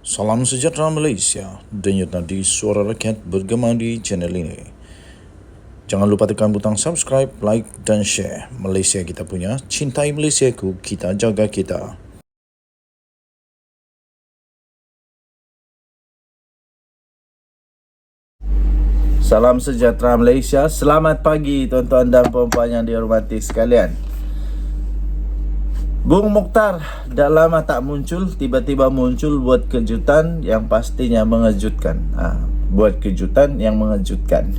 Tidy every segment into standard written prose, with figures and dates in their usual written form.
Salam sejahtera Malaysia, denyut nadi suara rakyat bergema di channel ini. Jangan lupa tekan butang subscribe, like dan share. Malaysia kita punya, cintai Malaysiaku, kita jaga kita. Salam sejahtera Malaysia. Selamat pagi tuan-tuan dan puan-puan yang dihormati sekalian. Bung Mokhtar dah lama tak muncul, tiba-tiba muncul buat kejutan yang pastinya mengejutkan. Buat kejutan yang mengejutkan.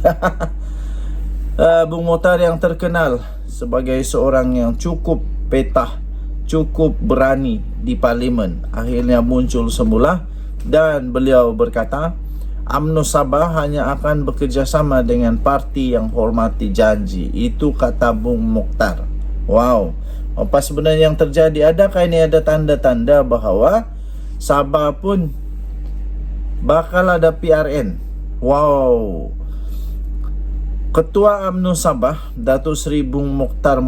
Bung Mokhtar yang terkenal sebagai seorang yang cukup petah, cukup berani di parlimen, akhirnya muncul semula dan beliau berkata, UMNO Sabah hanya akan bekerjasama dengan parti yang hormati janji. Itu kata Bung Mokhtar. Wow, apa sebenarnya yang terjadi? Adakah ini ada tanda-tanda bahawa Sabah pun bakal ada PRN? Wow. Ketua UMNO Sabah, Datuk Seri Bung Mokhtar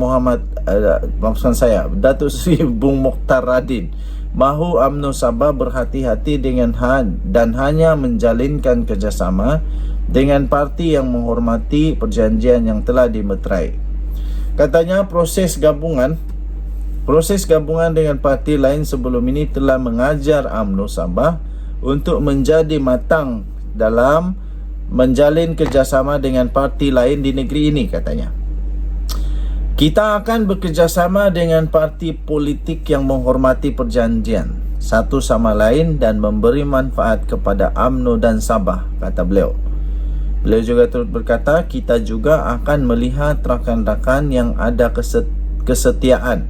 Datuk Seri Bung Mokhtar Radin, mahu UMNO Sabah berhati-hati dengan dan hanya menjalinkan kerjasama dengan parti yang menghormati perjanjian yang telah dimeterai. Katanya proses gabungan dengan parti lain sebelum ini telah mengajar UMNO Sabah untuk menjadi matang dalam menjalin kerjasama dengan parti lain di negeri ini, katanya. Kita akan bekerjasama dengan parti politik yang menghormati perjanjian satu sama lain dan memberi manfaat kepada UMNO dan Sabah, kata beliau. Beliau juga turut berkata, kita juga akan melihat rakan-rakan yang ada kesetiaan,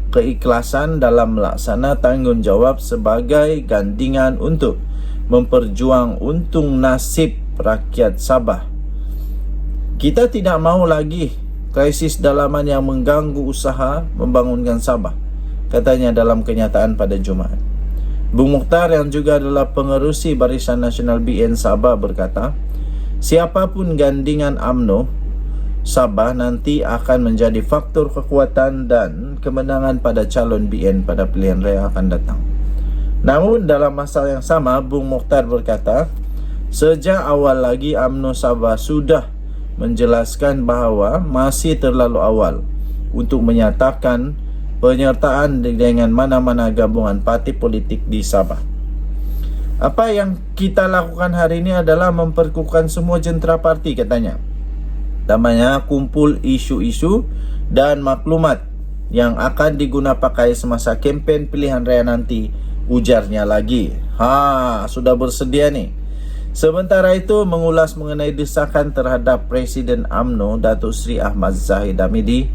keikhlasan dalam melaksana tanggungjawab sebagai gandingan untuk memperjuang untung nasib rakyat Sabah. Kita tidak mahu lagi krisis dalaman yang mengganggu usaha membangunkan Sabah, katanya dalam kenyataan pada Jumaat. Bung Mokhtar yang juga adalah pengerusi Barisan Nasional BN Sabah berkata, siapapun gandingan UMNO Sabah nanti akan menjadi faktor kekuatan dan kemenangan pada calon BN pada pilihan raya akan datang. Namun dalam masa yang sama, Bung Mokhtar berkata, sejak awal lagi UMNO Sabah sudah menjelaskan bahawa masih terlalu awal untuk menyatakan penyertaan dengan mana-mana gabungan parti politik di Sabah. Apa yang kita lakukan hari ini adalah memperkukuhkan semua jentera parti, katanya. Namanya kumpul isu-isu dan maklumat yang akan diguna pakai semasa kempen pilihan raya nanti, ujarnya lagi. Sudah bersedia nih. Sementara itu, mengulas mengenai desakan terhadap Presiden UMNO Datuk Seri Ahmad Zahid Hamidi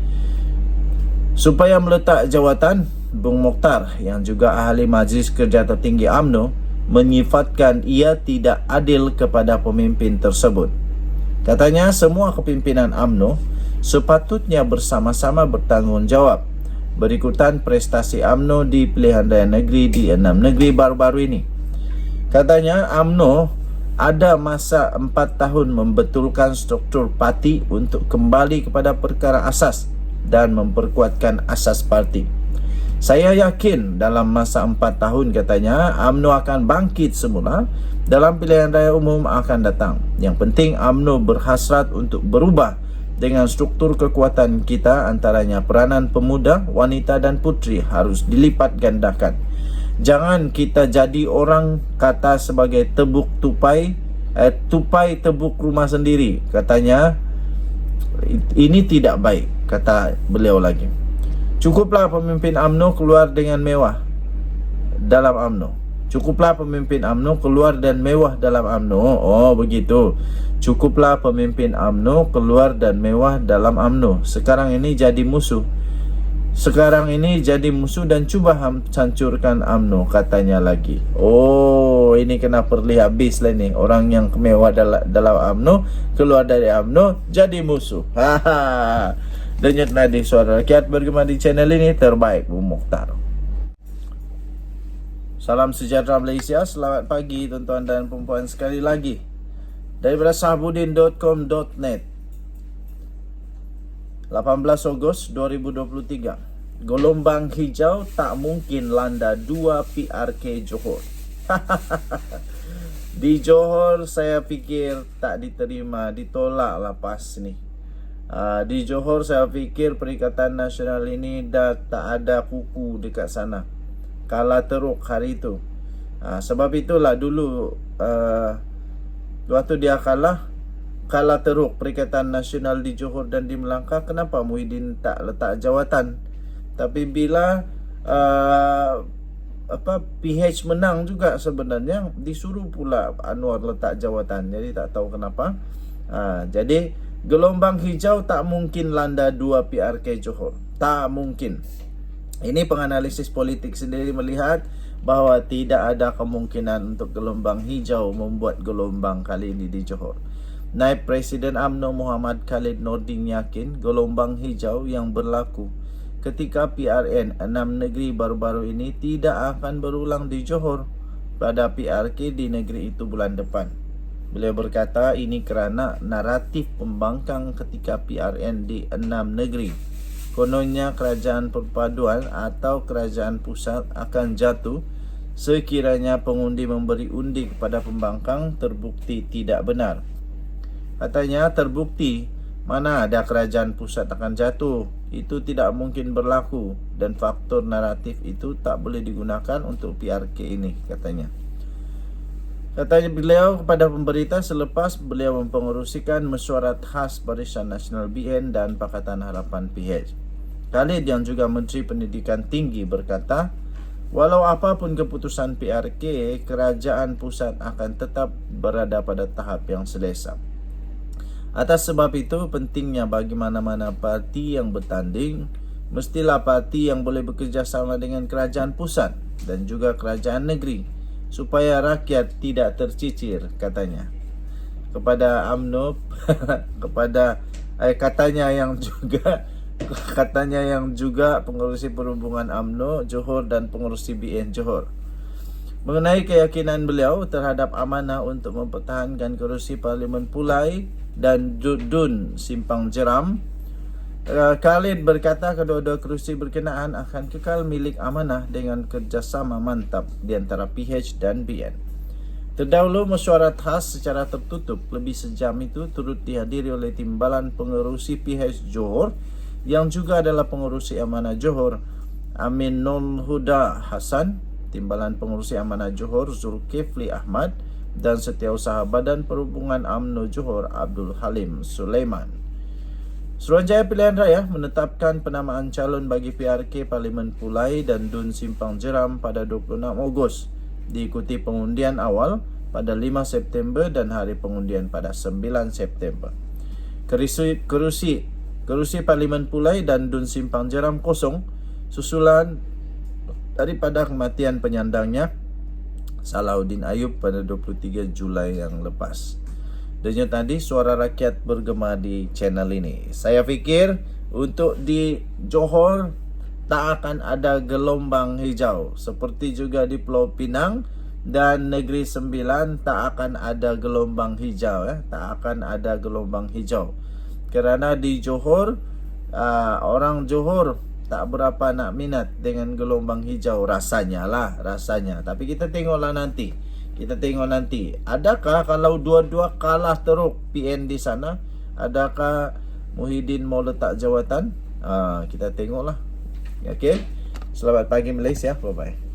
supaya meletak jawatan, Bung Mokhtar yang juga ahli Majlis Kerja Tertinggi UMNO menyifatkan ia tidak adil kepada pemimpin tersebut. Katanya semua kepimpinan UMNO sepatutnya bersama-sama bertanggungjawab berikutan prestasi UMNO di pilihan raya negeri di 6 negeri baru-baru ini. Katanya UMNO ada masa 4 tahun membetulkan struktur parti untuk kembali kepada perkara asas dan memperkuatkan asas parti. Saya yakin dalam masa 4 tahun, katanya, UMNO akan bangkit semula dalam pilihan raya umum akan datang. Yang penting UMNO berhasrat untuk berubah dengan struktur kekuatan kita, antaranya peranan pemuda, wanita dan puteri harus dilipat gandakan. Jangan kita jadi orang kata sebagai tupai tebuk rumah sendiri, katanya. Ini tidak baik, kata beliau lagi. Cukuplah pemimpin UMNO keluar dengan mewah dalam UMNO. Cukuplah pemimpin UMNO keluar dan mewah dalam UMNO. Oh, begitu. Cukuplah pemimpin UMNO keluar dan mewah dalam UMNO. Sekarang ini jadi musuh dan cuba hancurkan UMNO, katanya lagi. Oh, ini kena perli habis lah ni. Orang yang mewah dalam UMNO keluar dari UMNO jadi musuh. Denyut nadi suara rakyat bergema di channel ini terbaik, Bung Mokhtar. Salam sejahtera Malaysia. Selamat pagi tuan-tuan dan puan-puan sekali lagi daripada sahabudin.com.net, 18 Ogos 2023. Gelombang hijau tak mungkin landa 2 PRK Johor. Di Johor saya fikir tak diterima, ditolak lah PAS ni. Di Johor saya fikir Perikatan Nasional ini dah tak ada kuku dekat sana. Kalah teruk hari itu. Sebab itulah dulu waktu dia kalah teruk Perikatan Nasional di Johor dan di Melaka, kenapa Muhyiddin tak letak jawatan? Tapi bila PH menang juga sebenarnya, disuruh pula Anwar letak jawatan. Jadi tak tahu kenapa. Jadi gelombang hijau tak mungkin landa 2 PRK Johor. Tak mungkin. Ini penganalisis politik sendiri melihat bahawa tidak ada kemungkinan untuk gelombang hijau membuat gelombang kali ini di Johor. Naib Presiden UMNO Muhammad Khalid Nordin yakin gelombang hijau yang berlaku ketika PRN 6 negeri baru-baru ini tidak akan berulang di Johor pada PRK di negeri itu bulan depan. Beliau berkata ini kerana naratif pembangkang ketika PRN di 6 negeri. Kononnya kerajaan perpaduan atau kerajaan pusat akan jatuh sekiranya pengundi memberi undi kepada pembangkang terbukti tidak benar. Katanya terbukti mana ada kerajaan pusat akan jatuh, itu tidak mungkin berlaku dan faktor naratif itu tak boleh digunakan untuk PRK ini, katanya. Katanya beliau kepada pemberita selepas beliau mempengerusikan mesyuarat khas Barisan Nasional BN dan Pakatan Harapan PH. Khalid yang juga Menteri Pendidikan Tinggi berkata, walau apapun keputusan PRK, kerajaan pusat akan tetap berada pada tahap yang selesa. Atas sebab itu, pentingnya bagi mana-mana parti yang bertanding, mestilah parti yang boleh bekerjasama dengan kerajaan pusat dan juga kerajaan negeri, supaya rakyat tidak tercicir, katanya. Kepada UMNO, katanya yang juga pengurusi perhubungan UMNO Johor dan pengurusi BN Johor. Mengenai keyakinan beliau terhadap amanah untuk mempertahankan kerusi Parlimen Pulai dan Dun Simpang Jeram, Khalid berkata kedua-dua kerusi berkenaan akan kekal milik amanah dengan kerjasama mantap di antara PH dan BN. Terdahulu mesyuarat khas secara tertutup lebih sejam itu turut dihadiri oleh timbalan pengerusi PH Johor yang juga adalah pengurusi amanah Johor Amin Nul Huda Hasan, timbalan pengurusi amanah Johor Zulkifli Ahmad dan Setiausaha Badan Perhubungan UMNO Johor Abdul Halim Sulaiman. Suruhanjaya Pilihan Raya menetapkan penamaan calon bagi PRK Parlimen Pulai dan Dun Simpang Jeram pada 26 Ogos, diikuti pengundian awal pada 5 September dan hari pengundian pada 9 September. Kerusi Parlimen Pulai dan Dun Simpang Jeram kosong susulan daripada kematian penyandangnya Salahuddin Ayub pada 23 Julai yang lepas. Denyut tadi suara rakyat bergema di channel ini. Saya fikir untuk di Johor tak akan ada gelombang hijau, seperti juga di Pulau Pinang dan Negeri Sembilan tak akan ada gelombang hijau, tak akan ada gelombang hijau. Kerana di Johor orang Johor tak berapa nak minat dengan gelombang hijau, rasanya. Tapi kita tengoklah nanti. Adakah kalau dua-dua kalah teruk PN di sana, adakah Muhyiddin mau letak jawatan? Kita tengoklah. Okey. Selamat pagi Malaysia. Bye bye.